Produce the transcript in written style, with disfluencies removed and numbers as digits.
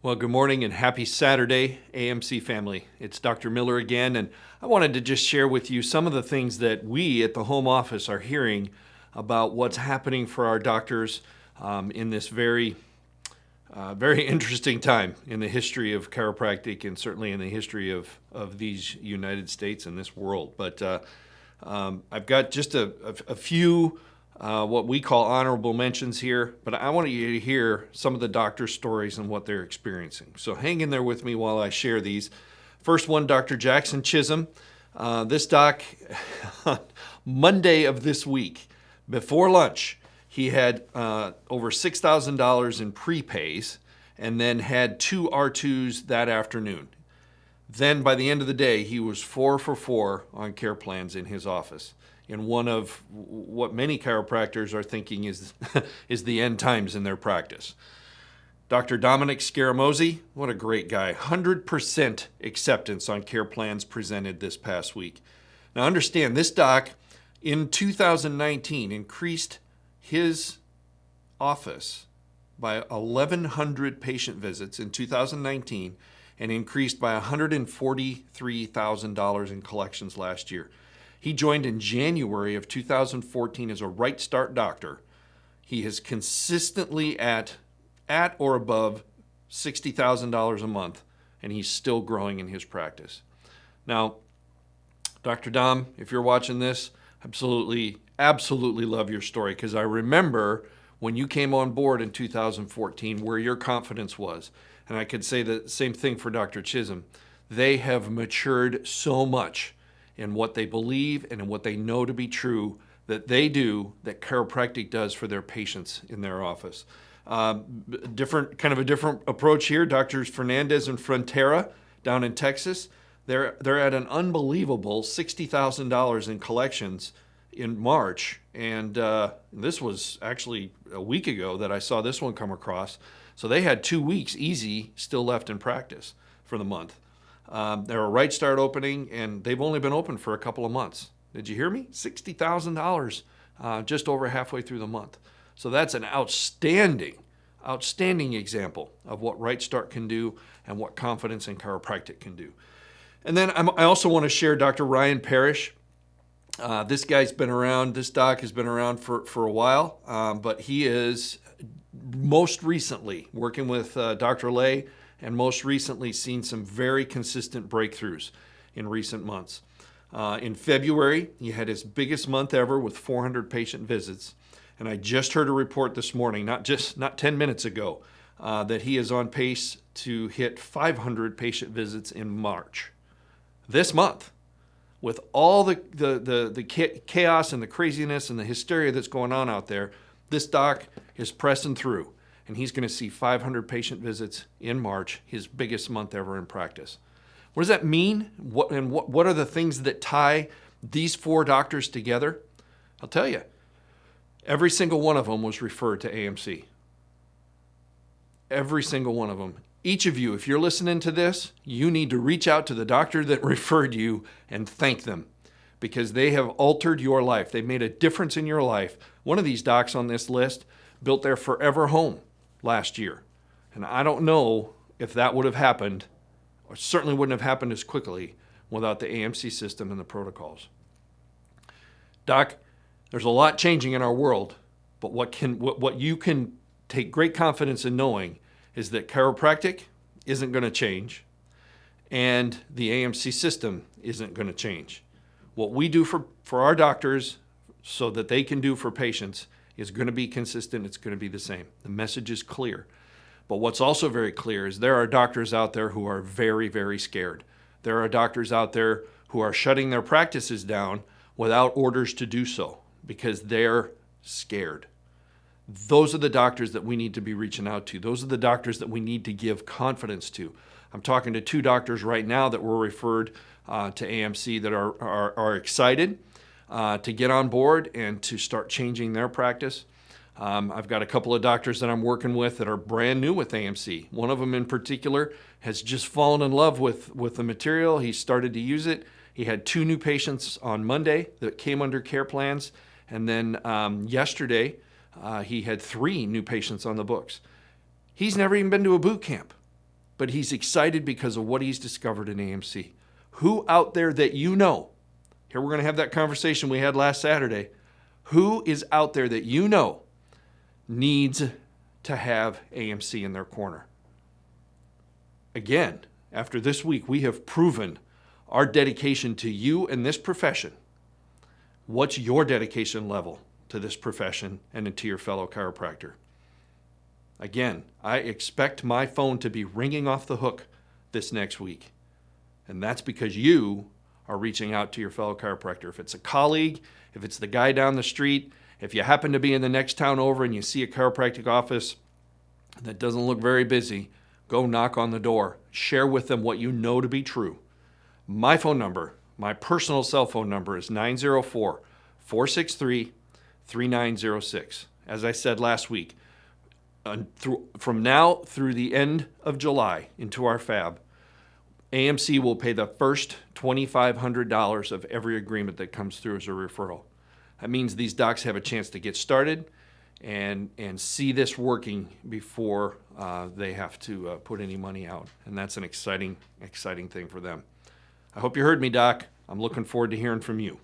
Well, good morning and happy Saturday, AMC family. It's Dr. Miller again, and I wanted to just share with you some of the things that we at the home office are hearing about what's happening for our doctors in this very interesting time in the history of chiropractic and certainly in the history of these United States and this world. But I've got just a few what we call honorable mentions here, but I want you to hear some of the doctor's stories and what they're experiencing. So hang in there with me while I share these. First one, Dr. Jackson Chisholm. This doc, Monday of this week, before lunch, he had over $6,000 in prepays and then had 2 R2s that afternoon. Then by the end of the day, he was 4 for 4 on care plans in his office, in one of what many chiropractors are thinking is the end times in their practice. Dr. Dominic Scaramosi, what a great guy. 100% acceptance on care plans presented this past week. Now understand, this doc in 2019 increased his office by 1,100 patient visits in 2019 and increased by $143,000 in collections last year. He joined in January of 2014 as a Right Start doctor. He is consistently at or above $60,000 a month, and he's still growing in his practice. Now, Dr. Dom, if you're watching this, absolutely love your story, because I remember when you came on board in 2014 where your confidence was. And I could say the same thing for Dr. Chisholm. They have matured so much in what they believe and in what they know to be true that they do, that chiropractic does for their patients in their office. A different approach here. Doctors Fernandez and Frontera down in Texas, they're at an unbelievable $60,000 in collections in March, and this was actually a week ago that I saw this one come across. So they had 2 weeks easy still left in practice for the month. They're a Right Start opening, and they've only been open for a couple of months. Did you hear me? $60,000 just over halfway through the month. So that's an outstanding example of what Right Start can do and what confidence in chiropractic can do. And then I also want to share Dr. Ryan Parrish. This guy's been around, this doc has been around for a while, but he is most recently working with Dr. Lay, and most recently seen some very consistent breakthroughs in recent months. In February, he had his biggest month ever with 400 patient visits. And I just heard a report this morning, not 10 minutes ago, that he is on pace to hit 500 patient visits in March. This month, with all the chaos and the craziness and the hysteria that's going on out there, this doc is pressing through. And he's going to see 500 patient visits in March, his biggest month ever in practice. What does that mean? What are the things that tie these 4 doctors together? I'll tell you, every single one of them was referred to AMC. Every single one of them. Each of you, if you're listening to this, you need to reach out to the doctor that referred you and thank them, because they have altered your life. They've made a difference in your life. One of these docs on this list built their forever home last year. And I don't know if that would have happened, or certainly wouldn't have happened as quickly without the AMC system and the protocols. Doc, there's a lot changing in our world, but what you can take great confidence in knowing is that chiropractic isn't going to change, and the AMC system isn't going to change. What we do for our doctors so that they can do for patients is going to be consistent. It's going to be the same. The message is clear. But what's also very clear is there are doctors out there who are very, very scared. There are doctors out there who are shutting their practices down without orders to do so because they're scared. Those are the doctors that we need to be reaching out to. Those are the doctors that we need to give confidence to. I'm talking to 2 doctors right now that were referred to AMC that are excited to get on board and to start changing their practice. I've got a couple of doctors that I'm working with that are brand new with AMC. One of them in particular has just fallen in love with the material. He started to use it. He had 2 new patients on Monday that came under care plans. And then yesterday, he had 3 new patients on the books. He's never even been to a boot camp. but he's excited because of what he's discovered in AMC. Who out there that you know, here we're going to have that conversation we had last Saturday, who is out there that you know needs to have AMC in their corner? Again, after this week, we have proven our dedication to you and this profession. What's your dedication level to this profession and to your fellow chiropractor? Again, I expect my phone to be ringing off the hook this next week. And that's because you are reaching out to your fellow chiropractor. If it's a colleague, if it's the guy down the street, if you happen to be in the next town over and you see a chiropractic office that doesn't look very busy, go knock on the door. Share with them what you know to be true. My phone number, my personal cell phone number is 904-463-3906. As I said last week, from now through the end of July into our fab, AMC will pay the first $2,500 of every agreement that comes through as a referral. That means these docs have a chance to get started and see this working before they have to put any money out. And that's an exciting thing for them. I hope you heard me, Doc. I'm looking forward to hearing from you.